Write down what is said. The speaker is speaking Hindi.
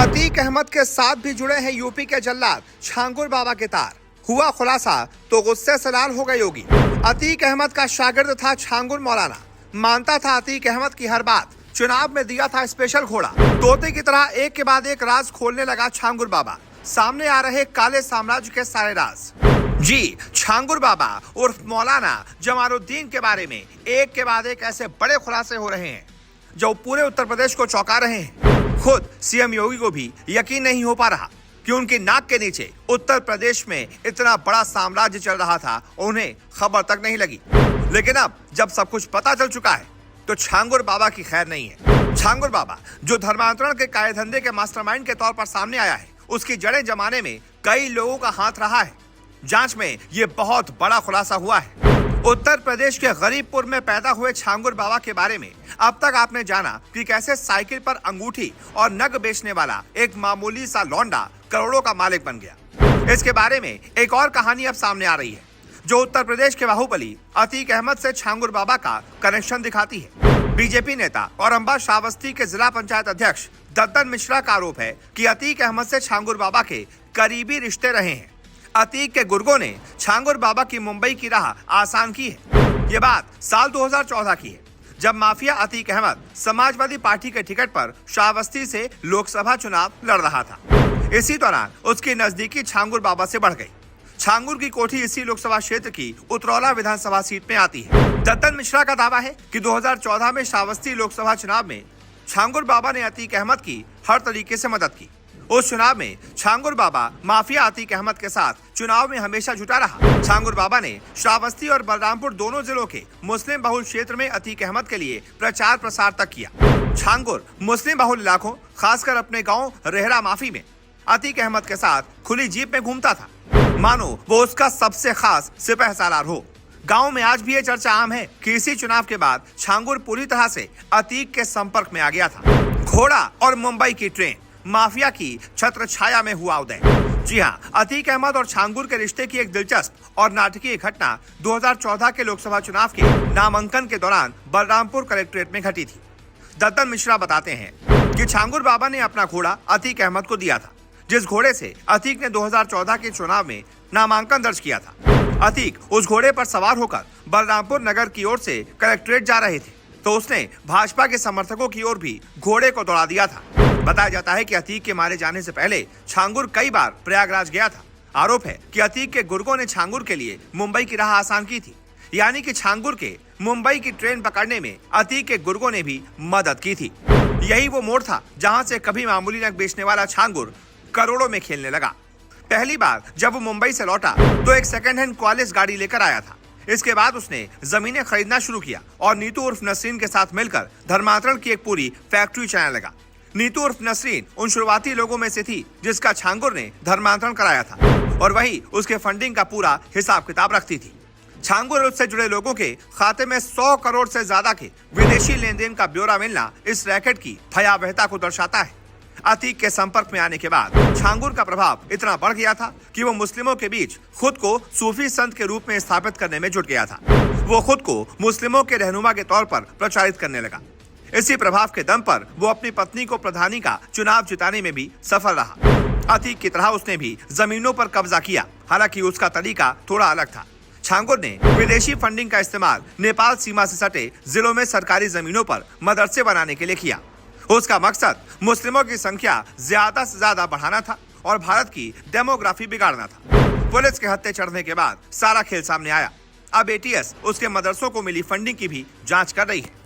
अतीक अहमद के साथ भी जुड़े हैं यूपी के जल्लाद छांगुर बाबा के तार। हुआ खुलासा तो गुस्से से लाल हो गए योगी। अतीक अहमद का शागिर्द था छांगुर मौलाना। मानता था अतीक अहमद की हर बात। चुनाव में दिया था स्पेशल घोड़ा। तोते की तरह एक के बाद एक राज खोलने लगा छांगुर बाबा। सामने आ रहे काले साम्राज्य के सारे राज। जी, छांगुर बाबा उर्फ मौलाना जमालुद्दीन के बारे में एक के बाद एक ऐसे बड़े खुलासे हो रहे हैं जो पूरे उत्तर प्रदेश को चौंका रहे हैं। खुद सीएम योगी को भी यकीन नहीं हो पा रहा कि उनकी नाक के नीचे उत्तर प्रदेश में इतना बड़ा साम्राज्य चल रहा था, उन्हें खबर तक नहीं लगी। लेकिन अब जब सब कुछ पता चल चुका है तो छांगुर बाबा की खैर नहीं है। छांगुर बाबा जो धर्मांतरण के कायधंधे के मास्टरमाइंड के तौर पर सामने आया है, उसकी जड़ें जमाने में कई लोगों का हाथ रहा है। जांच में ये बहुत बड़ा खुलासा हुआ है। उत्तर प्रदेश के गरीबपुर में पैदा हुए छांगुर बाबा के बारे में अब तक आपने जाना कि कैसे साइकिल पर अंगूठी और नग बेचने वाला एक मामूली सा लौंडा करोड़ों का मालिक बन गया। इसके बारे में एक और कहानी अब सामने आ रही है जो उत्तर प्रदेश के बाहुबली अतीक अहमद से छांगुर बाबा का कनेक्शन दिखाती है। बीजेपी नेता और अंबा श्रावस्ती के जिला पंचायत अध्यक्ष दद्दन मिश्रा का आरोप है कि अतीक अहमद से छांगुर बाबा के करीबी रिश्ते रहे हैं। अतीक के गुर्गों ने छांगुर बाबा की मुंबई की राह आसान की है। ये बात साल 2014 की है, जब माफिया अतीक अहमद समाजवादी पार्टी के टिकट पर श्रावस्ती से लोकसभा चुनाव लड़ रहा था। इसी दौरान उसकी नजदीकी छांगुर बाबा से बढ़ गई। छांगुर की कोठी इसी लोकसभा क्षेत्र की उतरौला विधानसभा सीट में आती है। दद्दन मिश्रा का दावा है कि 2014 में श्रावस्ती लोकसभा चुनाव में छांगुर बाबा ने अतीक अहमद की हर तरीके से मदद की। उस चुनाव में छांगुर बाबा माफिया अतीक अहमद के साथ चुनाव में हमेशा जुटा रहा। छांगुर बाबा ने श्रावस्ती और बलरामपुर दोनों जिलों के मुस्लिम बहुल क्षेत्र में अतीक अहमद के लिए प्रचार प्रसार तक किया। छांगुर मुस्लिम बहुल इलाकों, खासकर अपने गांव रेहरा माफी में अतीक अहमद के साथ खुली जीप में घूमता था, मानो वो उसका सबसे खास सिपह सालार हो। गांव में आज भी ये चर्चा आम है कि इसी चुनाव के बाद छांगुर पूरी तरह से अतीक के संपर्क में आ गया था। घोड़ा और मुंबई की ट्रेन, माफिया की छत्र छाया में हुआ उदय। जी हाँ, अतीक अहमद और छांगुर के रिश्ते की एक दिलचस्प और नाटकीय घटना 2014 के लोकसभा चुनाव के नामांकन के दौरान बलरामपुर कलेक्ट्रेट में घटी थी। दद्दन मिश्रा बताते हैं कि छांगुर बाबा ने अपना घोड़ा अतीक अहमद को दिया था, जिस घोड़े से अतीक ने 2014 के चुनाव में नामांकन दर्ज किया था। अतीक उस घोड़े पर सवार होकर बलरामपुर नगर की ओर से कलेक्ट्रेट जा रहे थे तो उसने भाजपा के समर्थकों की ओर भी घोड़े को दौड़ा दिया था। बताया जाता है कि अतीक के मारे जाने से पहले छांगुर कई बार प्रयागराज गया था। आरोप है कि अतीक के गुर्गों ने छांगुर के लिए मुंबई की राह आसान की थी, यानी कि छांगुर के मुंबई की ट्रेन पकड़ने में अतीक के गुर्गों ने भी मदद की थी। यही वो मोड़ था जहां से कभी मामूली नग बेचने वाला छांगुर करोड़ों में खेलने लगा। पहली बार जब वो मुंबई से लौटा तो एक सेकंड हैंड क्वालिस गाड़ी लेकर आया था। इसके बाद उसने जमीनें खरीदना शुरू किया और नीतू उर्फ नसरीन के साथ मिलकर धर्मांतरण की एक पूरी फैक्ट्री चलाने लगा। नीतू उर्फ नसरीन उन शुरुआती लोगों में से थी जिसका छांगुर ने धर्मांतरण कराया था और वही उसके फंडिंग का पूरा हिसाब किताब रखती थी। छांगुर से जुड़े लोगों के खाते में 100 करोड़ से ज्यादा के विदेशी लेन देन का ब्यौरा मिलना इस रैकेट की भयावहता को दर्शाता है। अतीक के संपर्क में आने के बाद छांगुर का प्रभाव इतना बढ़ गया था कि वो मुस्लिमों के बीच खुद को सूफी संत के रूप में स्थापित करने में जुट गया था। वो खुद को मुस्लिमों के रहनुमा के तौर पर प्रचारित करने लगा। इसी प्रभाव के दम पर वो अपनी पत्नी को प्रधानी का चुनाव जिताने में भी सफल रहा। अतीक की तरह उसने भी जमीनों पर कब्जा किया, हालांकि उसका तरीका थोड़ा अलग था। छांगुर ने विदेशी फंडिंग का इस्तेमाल नेपाल सीमा से सटे जिलों में सरकारी जमीनों पर मदरसे बनाने के लिए किया। उसका मकसद मुस्लिमों की संख्या ज्यादा से ज्यादा बढ़ाना था और भारत की डेमोग्राफी बिगाड़ना था। पुलिस के हत्थे चढ़ने के बाद सारा खेल सामने आया। अब एटीएस उसके मदरसों को मिली फंडिंग की भी जांच कर रही है।